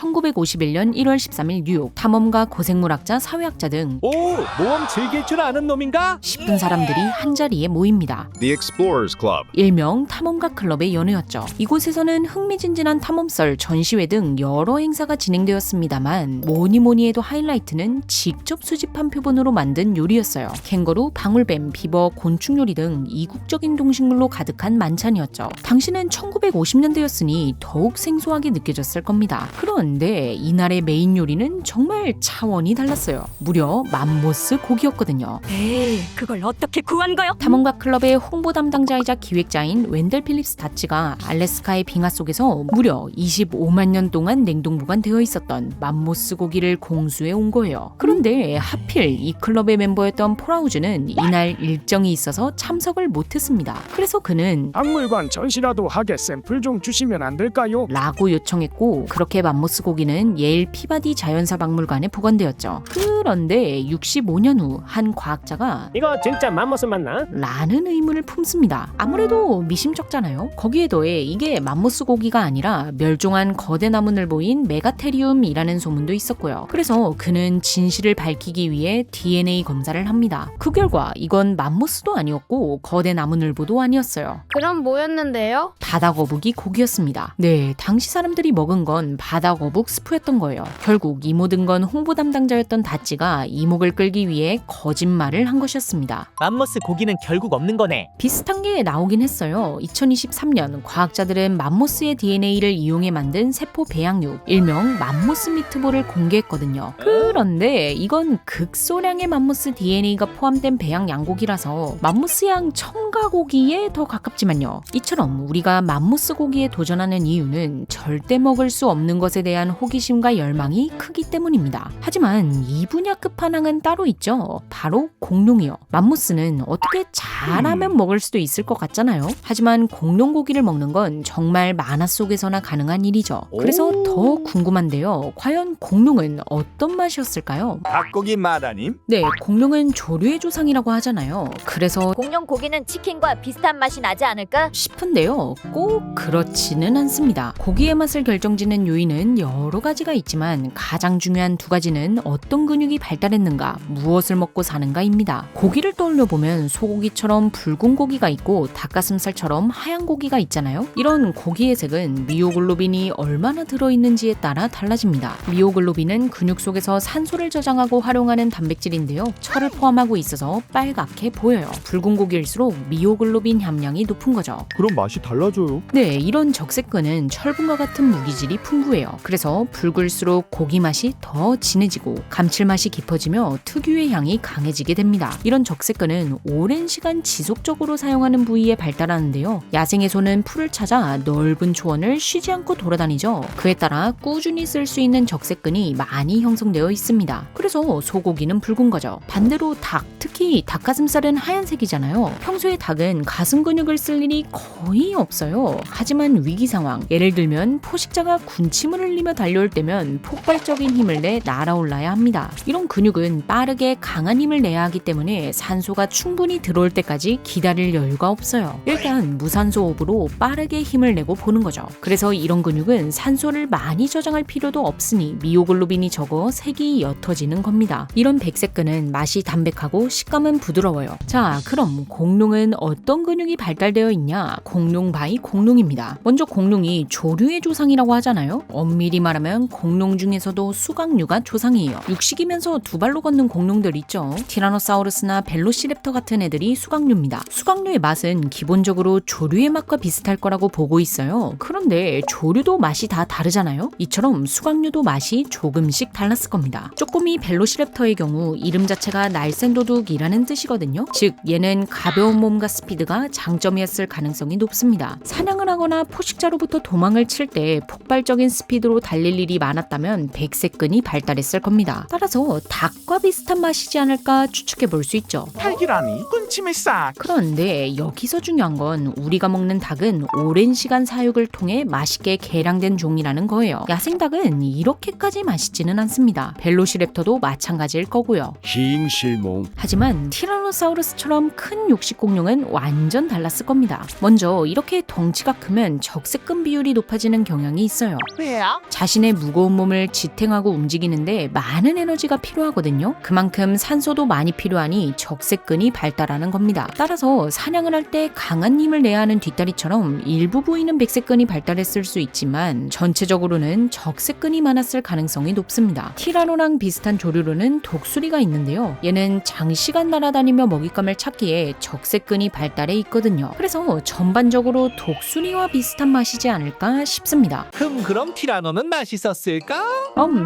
1951년 1월 13일 뉴욕, 탐험가, 고생물학자, 사회학자 등 오, 모험 즐길 줄 아는 놈인가? 10분 사람들이 한자리에 모입니다. The Explorers Club. 일명 탐험가 클럽의 연회였죠. 이곳에서는 흥미진진한 탐험썰, 전시회 등 여러 행사가 진행되었습니다만 뭐니 해도 하이라이트는 직접 수집한 표본으로 만든 요리였어요. 캥거루, 방울뱀, 비버, 곤충 요리 등 이국적인 동식물로 가득한 만찬이었죠. 당시는 1950년대였으니 더욱 생소하게 느껴졌을 겁니다. 그런데 이날의 메인 요리는 정말 차원이 달랐어요. 무려 맘모스 고기였거든요. 에이, 그걸 어떻게 구한 거요? 탐험가 클럽의 홍보 담당자이자 기획자인 웬델 필립스 다치가 알래스카의 빙하 속에서 무려 25만 년 동안 냉동 보관되어 있었던 맘모스 고기를 공수해 온 거예요. 그런데 하필 이 클럽의 멤버였던 폴아우즈는 이날 일정이 있어서 참석을 못했습니다. 그래서 그는 박물관 전시라도 하게 샘플 좀 주시면 안 될까요? 라고 요청했고, 그렇게 맘모스 고기는 예일 피바디 자연사 박물관에 보관되었죠. 그런데 65년 후 한 과학자가 이거 진짜 맘모스 맞나? 라는 의문을 품습니다. 아무래도 미심쩍잖아요. 거기에 더해 이게 맘모스 고기가 아니라 멸종한 거대 나무늘보인 메가테리움이라는 소문도 있었고요. 그래서 그는 진실을 밝히기 위해 DNA 검사를 합니다. 그 결과 이건 맘모스도 아니었고 거대 나무늘보도 아니었어요. 그럼 뭐였는데요? 바다거북이 고기였습니다. 네, 당시 사람들이 먹은 건 바다거북 스프였던 거예요. 결국 이 모든 건 홍보 담당자였던 다찌가 이목을 끌기 위해 거짓말을 한 것이었습니다. 맘모스 고기는 결국 없는 거네. 비슷한 게 나오긴 했어요. 2023년 과학자들은 맘모스의 DNA를 이용해 만든 세포 배양육, 일명 맘모스 미트볼을 공개했거든요. 그런데 이건 극소량의 맘모스 DNA가 포함된 배양 양고기라서 맘모스양 첨가고기에 더 가깝지만요. 이처럼 우리가 맘모스 고기에 도전하는 이유는 절대 먹을 수 없는 것에 대한 호기심과 열망이 크기 때문입니다. 하지만 이 분야 끝판왕은 따로 있죠. 바로 공룡이요. 맘모스는 어떻게 잘하면 먹을 수도 있을 것 같잖아요. 하지만 공룡 고기를 먹는 건 정말 만화 속에서나 가능한 일이죠. 그래서 더 궁금한데요. 과연 공룡은 어떤 맛이었을까요? 닭고기 마다님? 네, 공룡은 조류의 조상이라고 하잖아요. 그래서 공룡 고기는 치킨과 비슷한 맛이 나지 않을까? 싶은데요. 꼭 그렇지는 않습니다. 고기의 맛을 결정짓는 요인은 여러 가지가 있지만 가장 중요한 두 가지는 어떤 근육이 발달했는가, 무엇을 먹고 사는가입니다. 고기를 떠올려 보면 소고기처럼 붉은 고기가 있고 닭가슴살처럼 하얀 고기가 있잖아요. 이런 고기의 색은 미오글로빈이 얼마나 들어있는지에 따라 달라집니다. 미오글로빈은 근육 속에서 산소를 저장하고 활용하는 단백질인데요. 철을 포함하고 있어서 빨갛게 보여요. 붉은 고기일수록 미오글로빈 함량이 높은 거죠. 그럼 맛이 달라져요. 네, 이런 적색근은 철분과 같은 무기질이 풍부해요. 그래서 붉을수록 고기 맛이 더 진해지고 감칠맛이 깊어지며 특유의 향이 강해지게 됩니다. 이런 적색근은 오랜 시간 지속적으로 사용하는 부위에 발달하는데요. 야생에서는 풀을 찾아 넓은 초원을 쉬지 않고 돌아다니죠. 그에 따라 꾸준히 쓸 수 있는 적색근이 많이 형성되어 있습니다. 그래서 소고기는 붉은 거죠. 반대로 닭, 특히 닭가슴살은 하얀색이잖아요. 평소에 닭은 가슴 근육을 쓸 일이 거의 없어요. 하지만 위기 상황, 예를 들면 포식자가 군침을 흘리며 달려올 때면 폭발적인 힘을 내 날아올라야 합니다. 이런 근육은 빠르게 강한 힘을 내야 하기 때문에 산소가 충분히 들어올 때까지 기다릴 여유가 없어요. 일단 무산소 호흡으로 빠르게 힘을 내고 보는 거죠. 그래서 이런 근육은 산소를 많이 저장할 필요도 없으니 미오글로빈이 적어 색이 옅어지는 겁니다. 이런 백색근은 맛이 담백하고 식감은 부드러워요. 자, 그럼 공룡은 어떤 근육이 발달되어 있냐? 공룡 바이 공룡입니다. 먼저 공룡이 조류의 조상이라고 하잖아요. 엄밀히 말하면 공룡 중에서도 수각류가 조상이에요. 육식이면서 두 발로 걷는 공룡들 있죠. 티라노사우루스나 벨로시랩터 같은 애들이 수각류입니다. 수각류의 맛은 기본적으로 조류의 맛과 비슷할 거라고 보고 있어요. 그런데 조류도 맛이 다 다르잖아요. 이처럼 수각류도 맛이 조금씩 달랐을 겁니다. 쪼꼬미 벨로시랩터의 경우 이름 자체가 날쌘 도둑이라는 뜻이거든요. 즉 얘는 가벼운 몸과 스피드가 장점이었을 가능성이 높습니다. 사냥을 하거나 포식자로부터 도망을 칠 때 폭발적인 스피드로 달릴 일이 많았다면 백색근이 발달했을 겁니다. 따라서 그래서 닭과 비슷한 맛이지 않을까 추측해 볼 수 있죠. 닭이라니 군침이 싹. 그런데 여기서 중요한 건 우리가 먹는 닭은 오랜 시간 사육을 통해 맛있게 개량된 종이라는 거예요. 야생닭은 이렇게까지 맛있지는 않습니다. 벨로시랩터도 마찬가지일 거고요. 흰 실몽. 하지만 티라노사우루스처럼 큰 육식공룡은 완전 달랐을 겁니다. 먼저 이렇게 덩치가 크면 적색근 비율이 높아지는 경향이 있어요. 왜요? 자신의 무거운 몸을 지탱하고 움직이는데 많은 에너지가 필요하거든요. 그만큼 산소도 많이 필요하니 적색근이 발달하는 겁니다. 따라서 사냥을 할 때 강한 힘을 내야 하는 뒷다리처럼 일부 부위는 백색근이 발달했을 수 있지만 전체적으로는 적색근이 많았을 가능성이 높습니다. 티라노랑 비슷한 조류로는 독수리가 있는데요. 얘는 장시간 날아다니며 먹잇감을 찾기에 적색근이 발달해 있거든요. 그래서 전반적으로 독수리와 비슷한 맛이지 않을까 싶습니다. 그럼 티라노는 맛있었을까?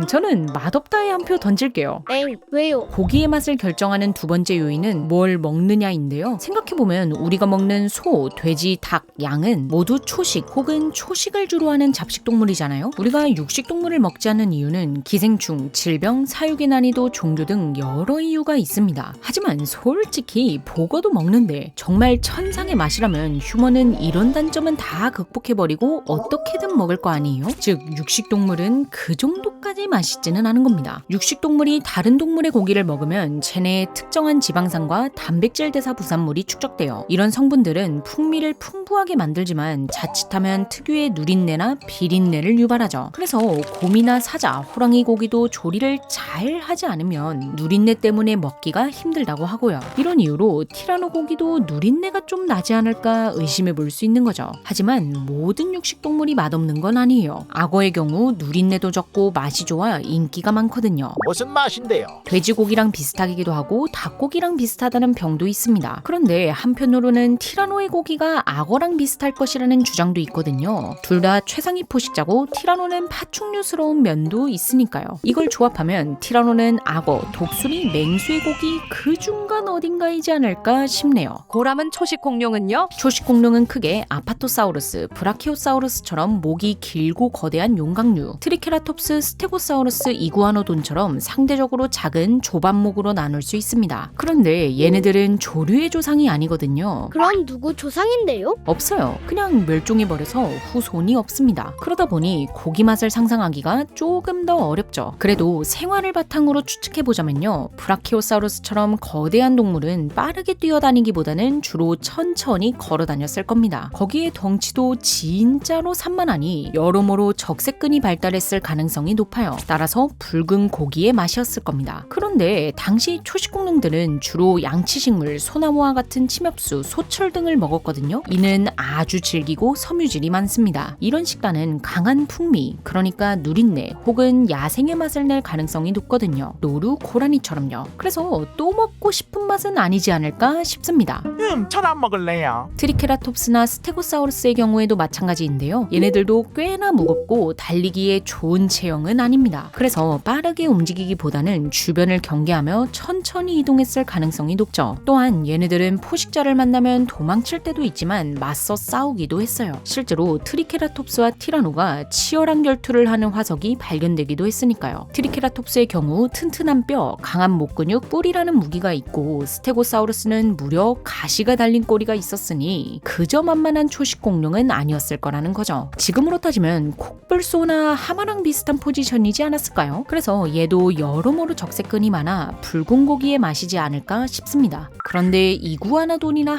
저는 맛없다에 한 표 던질게요. 엥, 왜요? 고기의 맛을 결정하는 두 번째 요인은 뭘 먹느냐인데요. 생각해보면 우리가 먹는 소, 돼지, 닭, 양은 모두 초식 혹은 초식을 주로 하는 잡식동물이잖아요. 우리가 육식동물을 먹지 않는 이유는 기생충, 질병, 사육의 난이도, 종교 등 여러 이유가 있습니다. 하지만 솔직히 보고도 먹는데 정말 천상의 맛이라면 휴먼은 이런 단점은 다 극복해버리고 어떻게든 먹을 거 아니에요? 즉 육식동물은 그 정도까지 맛있지는 않은 겁니다. 육식동물이 다른 동물의 고기를 먹으면 체내에 특정한 지방산과 단백질 대사 부산물이 축적돼요. 이런 성분들은 풍미를 풍부하게 만들지만 자칫하면 특유의 누린내나 비린내를 유발하죠. 그래서 곰이나 사자, 호랑이 고기도 조리를 잘 하지 않으면 누린내 때문에 먹기가 힘들다고 하고요. 이런 이유로 티라노 고기도 누린내가 좀 나지 않을까 의심해 볼 수 있는 거죠. 하지만 모든 육식동물이 맛없는 건 아니에요. 악어의 경우 누린내도 적고 맛이 좋아 인기가 많거든요. 무슨 맛인데요? 돼지고기랑 비슷하기도 하고 닭고기랑 비슷하다는 평도 있습니다. 그런데 한편으로는 티라노의 고기가 악어랑 비슷할 것이라는 주장도 있거든요. 둘 다 최상위 포식자고 티라노는 파충류스러운 면도 있으니까요. 이걸 조합하면 티라노는 악어, 독수리, 맹수의 고기 그 중간 어딘가이지 않을까 싶네요. 고람은 초식 공룡은요? 초식 공룡은 크게 아파토사우루스, 브라키오사우루스처럼 목이 길고 거대한 용각류, 트리케라톱스, 스테고사우루스, 이구아노돈처럼 상대적으로 작은 조반목으로 나눌 수 있습니다. 그런데 얘네들은 조류의 조상이 아니거든요. 그럼 누구 조상인데요? 없어요. 그냥 멸종해버려서 후손이 없습니다. 그러다 보니 고기 맛을 상상하기가 조금 더 어렵죠. 그래도 생활을 바탕으로 추측해보자면요. 브라키오사우루스처럼 거대한 동물은 빠르게 뛰어다니기보다는 주로 천천히 걸어다녔을 겁니다. 거기에 덩치도 진짜로 산만하니 여러모로 적색근이 발달했을 가능성이 높아요. 따라서 붉은 고기의 맛이었을 겁니다. 그런데 당시 초식공룡들은 주로 양치식물, 소나무와 같은 침엽수, 소철 등을 먹었거든요. 이는 아주 질기고 섬유질이 많습니다. 이런 식단은 강한 풍미, 그러니까 누린내 혹은 야생의 맛을 낼 가능성이 높거든요. 노루, 고라니처럼요. 그래서 또 먹고 싶은 맛은 아니지 않을까 싶습니다. 전 안 먹을래요. 트리케라톱스나 스테고사우루스의 경우에도 마찬가지인데요. 얘네들도 꽤나 무겁고 달리기에 좋은 체형은 아닙니다. 그래서 빠르게 움직이기보다는 주변을 경계하며 천천히 이동했을 가능성이 높죠. 또한 얘네들은 포식자를 만나면 도망칠 때도 있지만 맞서 싸우기도 했어요. 실제로 트리케라톱스와 티라노가 치열한 결투를 하는 화석이 발견되기도 했으니까요. 트리케라톱스의 경우 튼튼한 뼈, 강한 목근육, 뿔이라는 무기가 있고 스테고사우루스는 무려 가시가 달린 꼬리가 있었으니 그저 만만한 초식 공룡은 아니었을 거라는 거죠. 지금으로 따지면 콕불소나 하마랑 비슷한 포지션이지 않았을까요? 그래서 얘도 여러모로 적색근이 많아 붉은 고기의 맛이지 않을까 싶습니다. 그런데 이구아나돈이나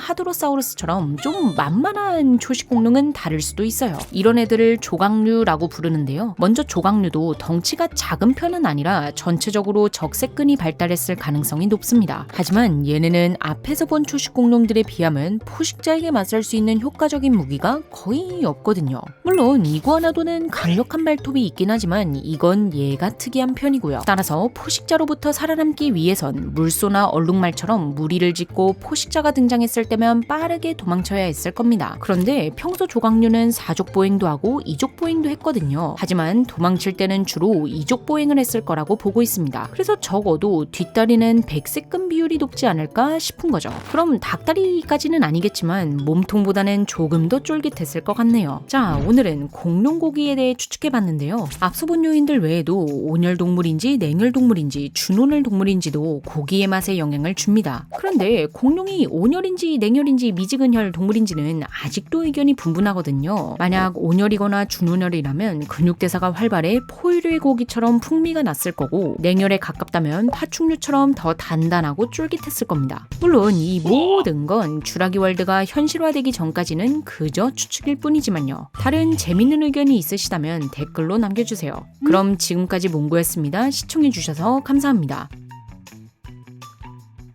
하드로사우루스처럼 좀 만만한 초식 공룡은 다를 수도 있어요. 이런 애들을 조각류라고 부르는데요. 먼저 조각류도 덩치가 작은 편은 아니라 전체적으로 적색근이 발달했을 가능성이 높습니다. 하지만 얘네는 앞에서 본 초식 공룡들에 비하면 포식자에게 맞설 수 있는 효과적인 무기가 거의 없거든요. 물론 이구아나돈은 강력한 발톱이 있긴 하지만 이건 얘가 특이한 편이고요. 따라서 포식자로부터 살아남기 위해선 물소나 얼룩말처럼 무리를 짓고 포식자가 등장했을 때면 빠르게 도망쳐야 했을 겁니다. 그런데 평소 조각류는 사족 보행도 하고 이족 보행도 했거든요. 하지만 도망칠 때는 주로 이족 보행을 했을 거라고 보고 있습니다. 그래서 적어도 뒷다리는 백색근 비율이 높지 않을까 싶은 거죠. 그럼 닭다리까지는 아니겠지만 몸통보다는 조금 더 쫄깃했을 것 같네요. 자, 오늘은 공룡고기에 대해 추측해봤는데요. 앞서 본 요인을 동물인들 외에도 온열 동물인지 냉열 동물인지 준온열 동물인지도 고기의 맛에 영향을 줍니다. 그런데 공룡이 온열인지 냉열인지 미지근열 동물인지는 아직도 의견이 분분하거든요. 만약 온열이거나 준온열이라면 근육대사가 활발해 포유류의 고기처럼 풍미가 났을 거고, 냉열에 가깝다면 파충류처럼 더 단단하고 쫄깃했을 겁니다. 물론 이 모든 건 쥬라기 월드가 현실화되기 전까지는 그저 추측일 뿐이지만요. 다른 재밌는 의견이 있으시다면 댓글로 남겨주세요. 그럼 지금까지 몽고였습니다. 시청해주셔서 감사합니다.